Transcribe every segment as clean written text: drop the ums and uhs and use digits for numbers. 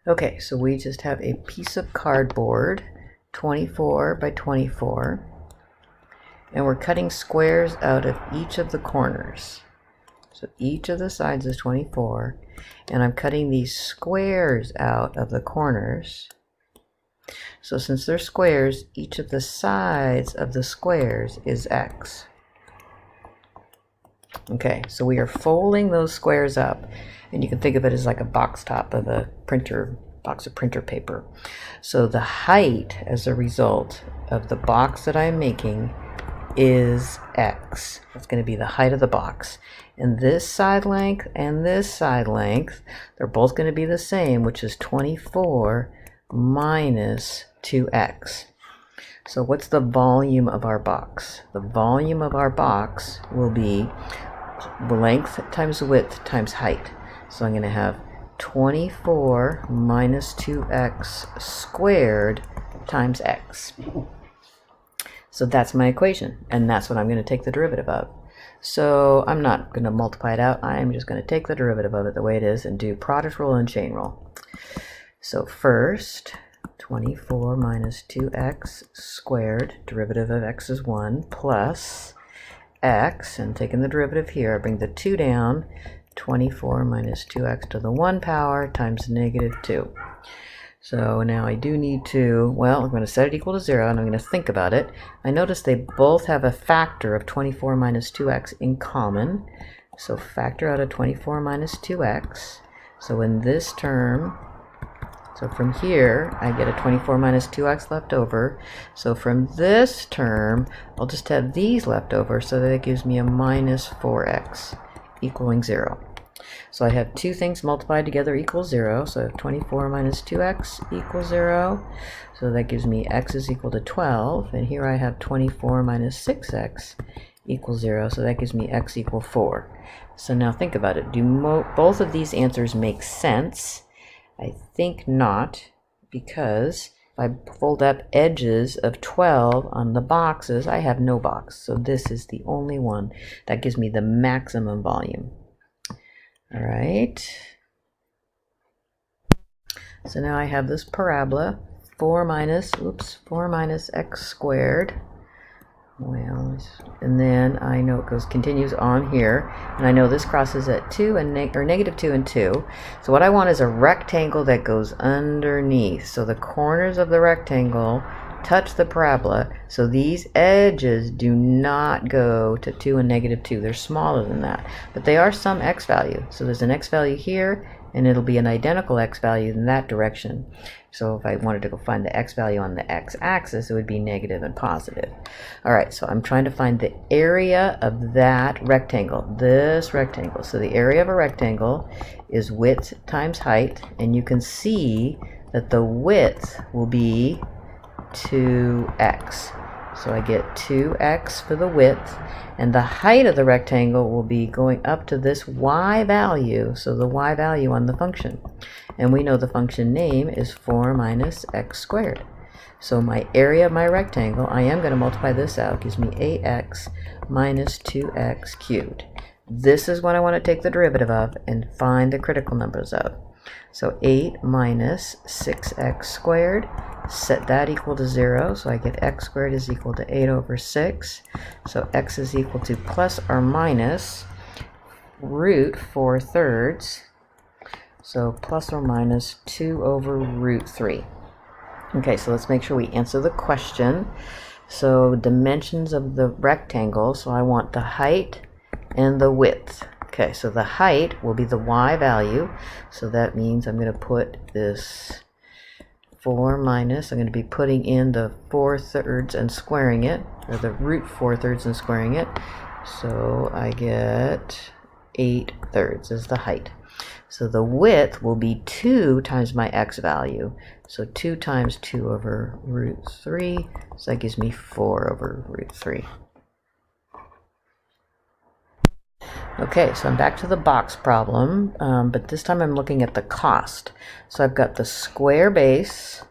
Okay, so we just have a piece of cardboard, 24 by 24, and we're cutting squares out of each of the corners. So each of the sides is 24, and I'm cutting these squares out of the corners. So since they're squares, each of the sides of the squares is x. Okay, so we are folding those squares up, and you can think of it as like a box top of a box of printer paper. So the height as a result of the box that I'm making is x. That's going to be the height of the box. And this side length and this side length, they're both going to be the same, which is 24 minus 2x. So what's the volume of our box? The volume of our box will be length times width times height. So I'm going to have 24 minus 2x squared times x. So that's my equation, and that's what I'm going to take the derivative of. So I'm not going to multiply it out. I'm just going to take the derivative of it the way it is and do product rule and chain rule. So first, 24 minus 2x squared, derivative of x is 1, plus x, and taking the derivative here, I bring the 2 down, 24 minus 2x to the 1 power times negative 2. So now I do need to, well, I'm going to set it equal to 0, and I'm going to think about it. I notice they both have a factor of 24 minus 2x in common. So factor out of 24 minus 2x. So in this term, so from here, I get a 24 minus 2x left over. So from this term, I'll just have these left over, so that it gives me a minus 4x equaling 0. So I have two things multiplied together equals 0. So I have 24 minus 2x equals 0. So that gives me x is equal to 12. And here I have 24 minus 6x equals 0. So that gives me x equal 4. So now think about it. Do both of these answers make sense? I think not, because if I fold up edges of 12 on the boxes, I have no box. So this is the only one that gives me the maximum volume. All right. So now I have this parabola, 4 minus x squared. Well, and then I know it continues on here, and I know this crosses at 2 and negative 2 and 2. So what I want is a rectangle that goes underneath. So the corners of the rectangle touch the parabola, so these edges do not go to 2 and negative 2. They're smaller than that, but they are some x value. So there's an x value here, and it'll be an identical x value in that direction. So if I wanted to go find the x value on the x-axis, it would be negative and positive. All right, so I'm trying to find the area of that rectangle, this rectangle. So the area of a rectangle is width times height, and you can see that the width will be 2x. So I get 2x for the width, and the height of the rectangle will be going up to this y value, so the y value on the function. And we know the function name is 4 minus x squared. So my area of my rectangle, I am going to multiply this out, gives me 8x minus 2x cubed. This is what I want to take the derivative of and find the critical numbers of. So 8 minus 6x squared, set that equal to 0, so I get x squared is equal to 8 over 6. So x is equal to plus or minus root 4/3. So plus or minus 2 over root 3. Okay, so let's make sure we answer the question. So dimensions of the rectangle, so I want the height and the width. Okay, so the height will be the y value, so that means I'm going to put this 4 minus, I'm going to be putting in the 4/3 and squaring it, or the root 4/3 and squaring it. So I get 8/3 is the height. So the width will be 2 times my x value. So 2 times 2 over root 3, so that gives me 4 over root 3. Okay, so I'm back to the box problem, but this time I'm looking at the cost. So I've got the square base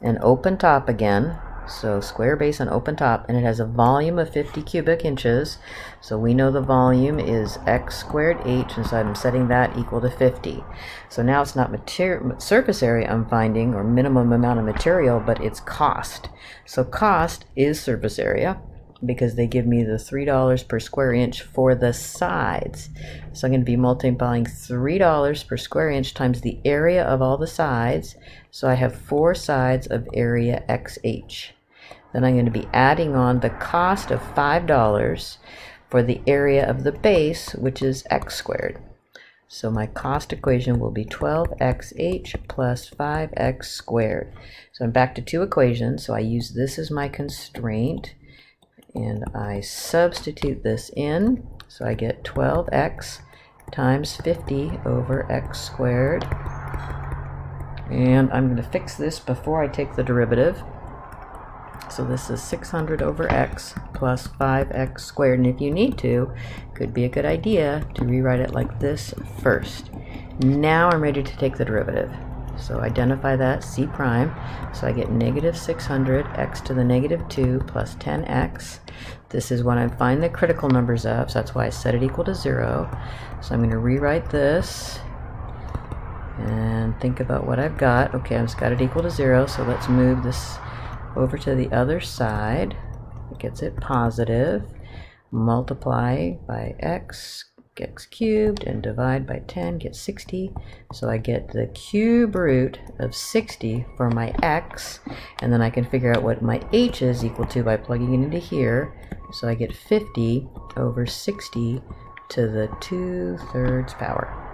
and open top again, So square base on open top, and it has a volume of 50 cubic inches. So we know the volume is x squared h, and so I'm setting that equal to 50. So now it's not surface area I'm finding, or minimum amount of material, but it's cost. So cost is surface area, because they give me the $3 per square inch for the sides. So I'm going to be multiplying $3 per square inch times the area of all the sides. So I have 4 sides of area XH. Then I'm going to be adding on the cost of $5 for the area of the base, which is x squared. So my cost equation will be 12xh plus 5x squared. So I'm back to 2 equations, so I use this as my constraint. And I substitute this in, so I get 12x times 50 over x squared. And I'm going to fix this before I take the derivative. So this is 600 over x plus 5x squared. And if you need to, could be a good idea to rewrite it like this first. Now I'm ready to take the derivative. So identify that, C prime. So I get negative 600 x to the negative 2 plus 10x. This is when I find the critical numbers of, so that's why I set it equal to 0. So I'm going to rewrite this and think about what I've got. Okay, I've just got it equal to 0, so let's move this over to the other side. It gets it positive. Multiply by x cubed, and divide by 10, get 60. So I get the cube root of 60 for my x, and then I can figure out what my h is equal to by plugging it into here. So I get 50 over 60 to the 2/3 power.